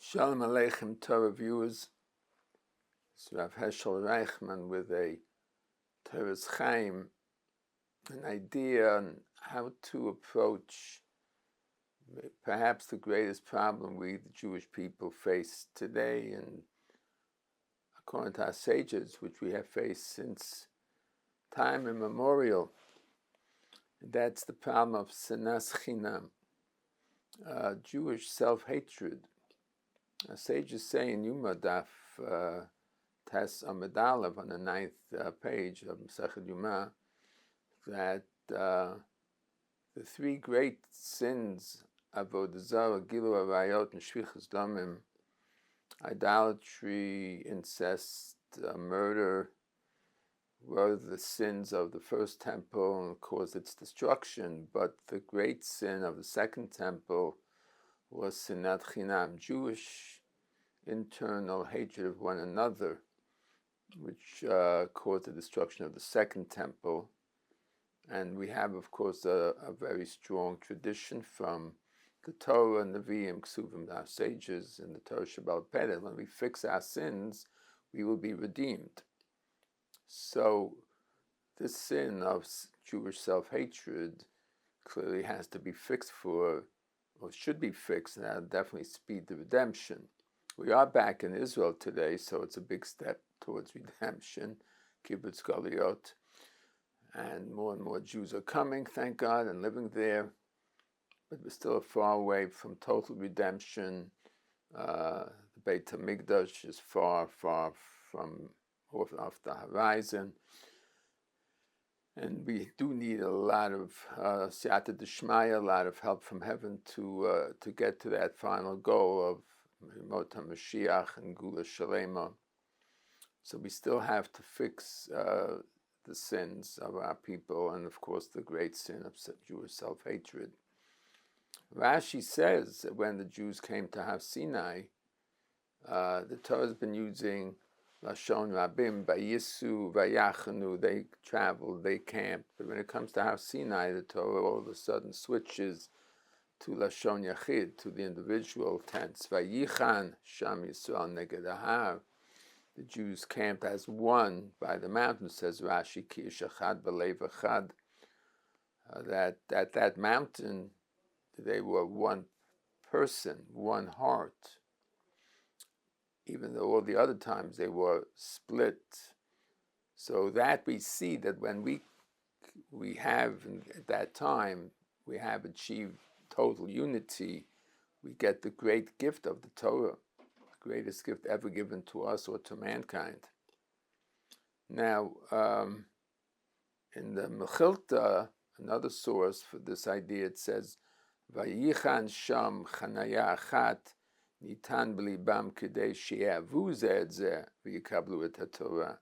Shalom Aleichem Torah viewers. It's Rav Hershel Reichman with a Toras Chaim, an idea on how to approach perhaps the greatest problem we, the Jewish people, face today, and according to our sages, which we have faced since time immemorial. That's the problem of Sinas Chinam, Jewish self-hatred. Our sages say in Yuma Daf Tes Amud Aleph on the 9th page of Masechet Yuma that the three great sins, Avodah Zarah, Gilu Arayot, and Shvichas Damim, idolatry, incest, murder, were the sins of the first temple and caused its destruction. But the great sin of the second temple was Sinat Chinam, Jewish internal hatred of one another, which caused the destruction of the second temple. And we have, of course, a very strong tradition from the Torah and the Nevi'im, Ksuvim, our sages, and the Torah Shabbal Peh. When we fix our sins, we will be redeemed. So this sin of Jewish self-hatred clearly has to be fixed or should be fixed, and that'll definitely speed the redemption. We are back in Israel today, so it's a big step towards redemption, Kibbutz Galiot, and more Jews are coming, thank God, and living there, but we're still far away from total redemption. The Beit HaMikdash is far from off the horizon, and we do need a lot of siyata d'shmaya, a lot of help from heaven to get to that final goal of Mot HaMashiach and Gula Shalema. So we still have to fix the sins of our people, and of course the great sin of Jewish self-hatred. Rashi says that when the Jews came to Har Sinai, the Torah has been using Lashon Rabim, Vayisu, Vayachanu, they traveled, they camped. But when it comes to Har Sinai, the Torah all of a sudden switches to Lashon Yachid, to the individual tense. Vayichan, Sham Yisrael Neged Ahar. The Jews camped as one by the mountain, says Rashi, Ki Ish Echad B'Lev Echad. That at that mountain, they were one person, one heart, even though all the other times they were split. So that we see that when we have, at that time, we have achieved total unity, we get the great gift of the Torah, the greatest gift ever given to us or to mankind. Now, in the Mechilta, another source for this idea, it says, Vayichan Sham Chanaya Achat Nitan B'libam Kedei She'avu Zeh et Zeh V'yikablu et HaTorah.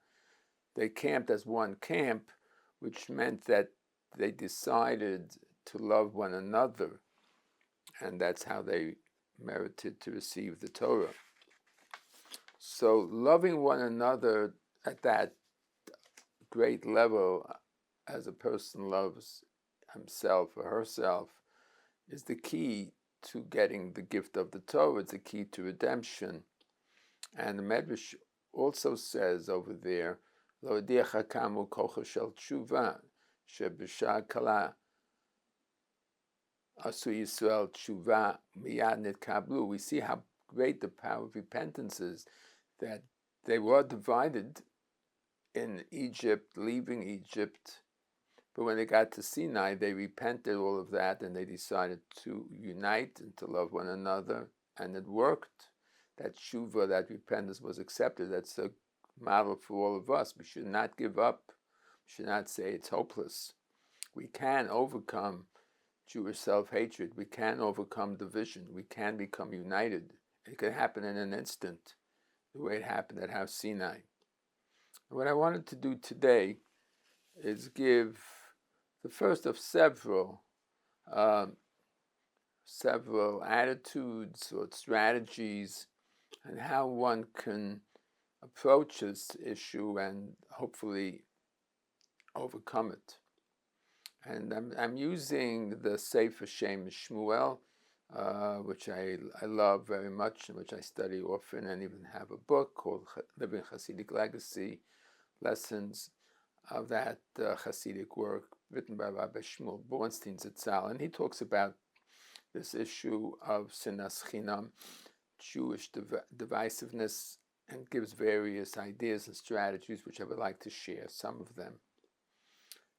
They camped as one camp, which meant that they decided to love one another, and that's how they merited to receive the Torah. So loving one another at that great level, as a person loves himself or herself, is the key to getting the gift of the Torah. It's the key to redemption. And the Medrash also says over there, Lo Yediach Hakamu Kocha Shel Tshuva, Sheb'Shah Kala Asu Yisrael Tshuva Miyad Nitkablu. We see how great the power of repentance is, that they were divided in Egypt, leaving Egypt, but when they got to Sinai, they repented all of that, and they decided to unite and to love one another, and it worked. That tshuva, that repentance was accepted. That's a model for all of us. We should not give up. We should not say it's hopeless. We can overcome Jewish self-hatred. We can overcome division. We can become united. It could happen in an instant, the way it happened at Har Sinai. What I wanted to do today is give the first of several attitudes or strategies and how one can approach this issue and hopefully overcome it. And I'm using the Sefer Shem Shmuel, which I love very much and which I study often, and even have a book called Living Hasidic Legacy, Lessons of that Hasidic work written by Rabbi Shmuel Bornstein Zitzal. And he talks about this issue of Sinas Chinam, Jewish divisiveness, and gives various ideas and strategies, which I would like to share some of them.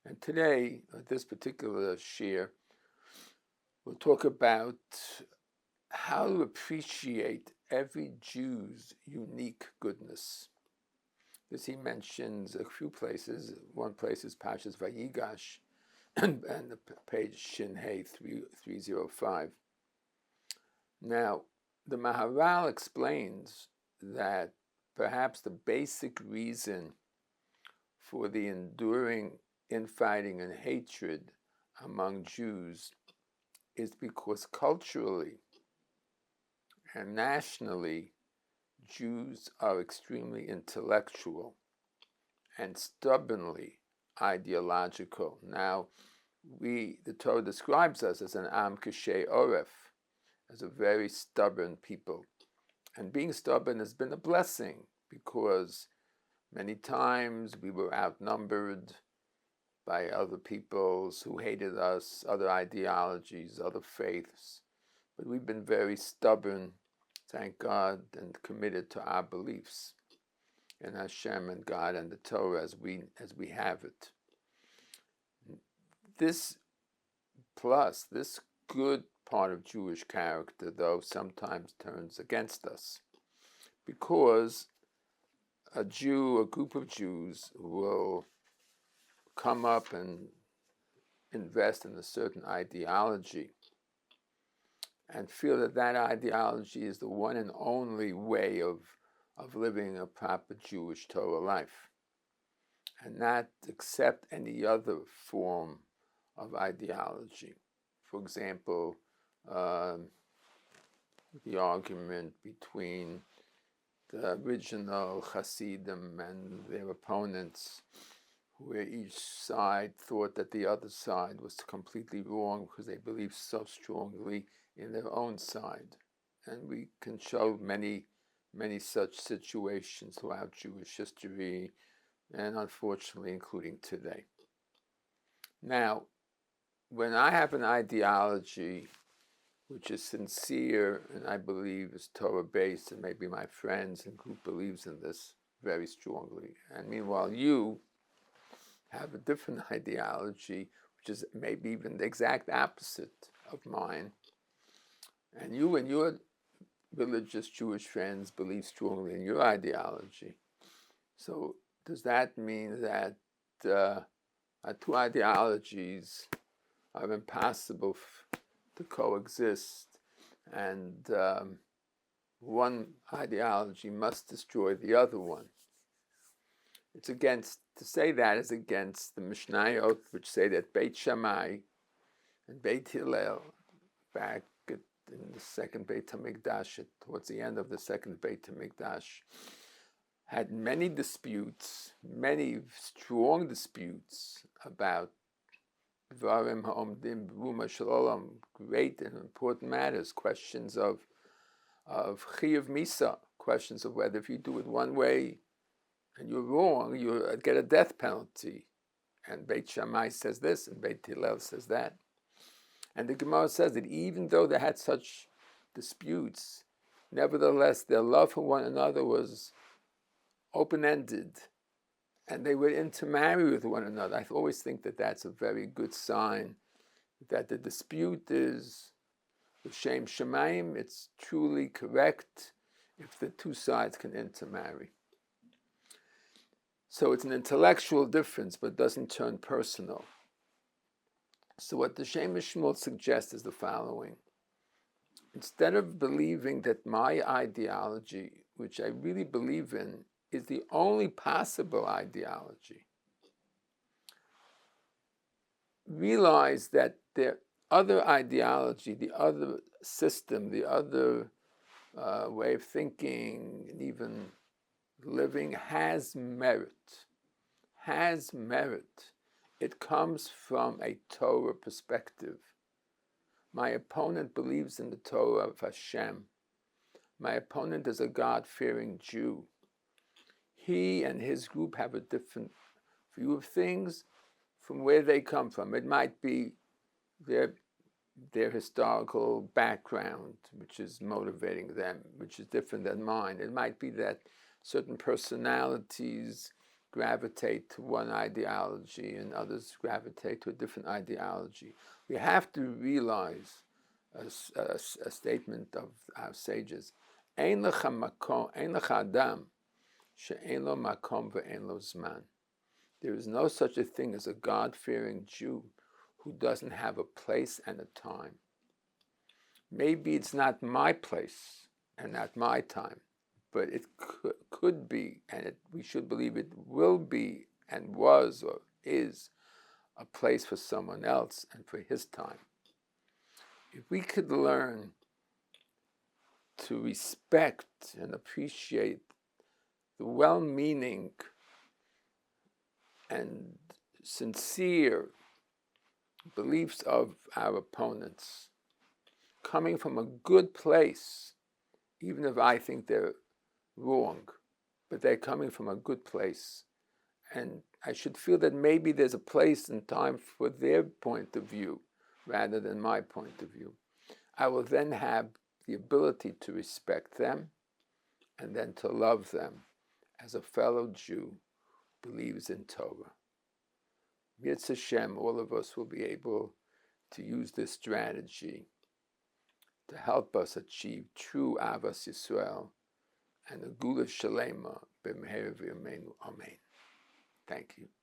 And today, this particular share, we'll talk about how to appreciate every Jew's unique goodness. This he mentions a few places. One place is Pashas Vayigash, and the page Shin Hey 305. Now, the Maharal explains that perhaps the basic reason for the enduring infighting and hatred among Jews is because culturally and nationally, Jews are extremely intellectual and stubbornly ideological. Now, the Torah describes us as an Am Keshei Oref, as a very stubborn people. And being stubborn has been a blessing, because many times we were outnumbered by other peoples who hated us, other ideologies, other faiths. But we've been very stubborn, thank God, and committed to our beliefs in Hashem and God and the Torah as we have it. This good part of Jewish character, though, sometimes turns against us, because a group of Jews will come up and invest in a certain ideology and feel that that ideology is the one and only way of living a proper Jewish Torah life, and not accept any other form of ideology. For example, the argument between the original Hasidim and their opponents, where each side thought that the other side was completely wrong because they believed so strongly in their own side. And we can show many, many such situations throughout Jewish history, and unfortunately including today. Now, when I have an ideology which is sincere and I believe is Torah-based, and maybe my friends and group believes in this very strongly, and meanwhile you have a different ideology, which is maybe even the exact opposite of mine, and you and your religious Jewish friends believe strongly in your ideology. So does that mean that our two ideologies are impossible to coexist, and one ideology must destroy the other one? To say that is against the Mishnayot, which say that Beit Shammai and Beit Hillel, back in the second Beit HaMikdash, towards the end of the second Beit HaMikdash, had many disputes, many strong disputes about Dvarim Ha'omdim B'Ruma Shel Olam, great and important matters, questions of Chiyuv Misa, questions of whether if you do it one way and you're wrong, you get a death penalty. And Beit Shammai says this, and Beit Hillel says that. And the Gemara says that even though they had such disputes, nevertheless their love for one another was open-ended, and they would intermarry with one another. I always think that that's a very good sign, that the dispute is L'Shem Shemaim, it's truly correct if the two sides can intermarry. So it's an intellectual difference, but doesn't turn personal. So what the Shem Shmuel suggests is the following. Instead of believing that my ideology, which I really believe in, is the only possible ideology, realize that the other ideology, the other system, the other way of thinking, and even living has merit. Has merit. It comes from a Torah perspective. My opponent believes in the Torah of Hashem. My opponent is a God-fearing Jew. He and his group have a different view of things from where they come from. It might be their historical background, which is motivating them, which is different than mine. It might be that certain personalities gravitate to one ideology and others gravitate to a different ideology. We have to realize a statement of our sages, Ein lecha adam she'en lo makom ve'en lo zman. There is no such a thing as a God-fearing Jew who doesn't have a place and a time. Maybe it's not my place and not my time, but it could be, and we should believe it will be and was or is a place for someone else and for his time. If we could learn to respect and appreciate the well-meaning and sincere beliefs of our opponents, coming from a good place, even if I think they're wrong, but they're coming from a good place. And I should feel that maybe there's a place and time for their point of view rather than my point of view. I will then have the ability to respect them and then to love them as a fellow Jew who believes in Torah. Yetz Hashem, all of us will be able to use this strategy to help us achieve true Avas Yisrael and a Gula Shalema b'meher v'yameinu. Amen. Thank you.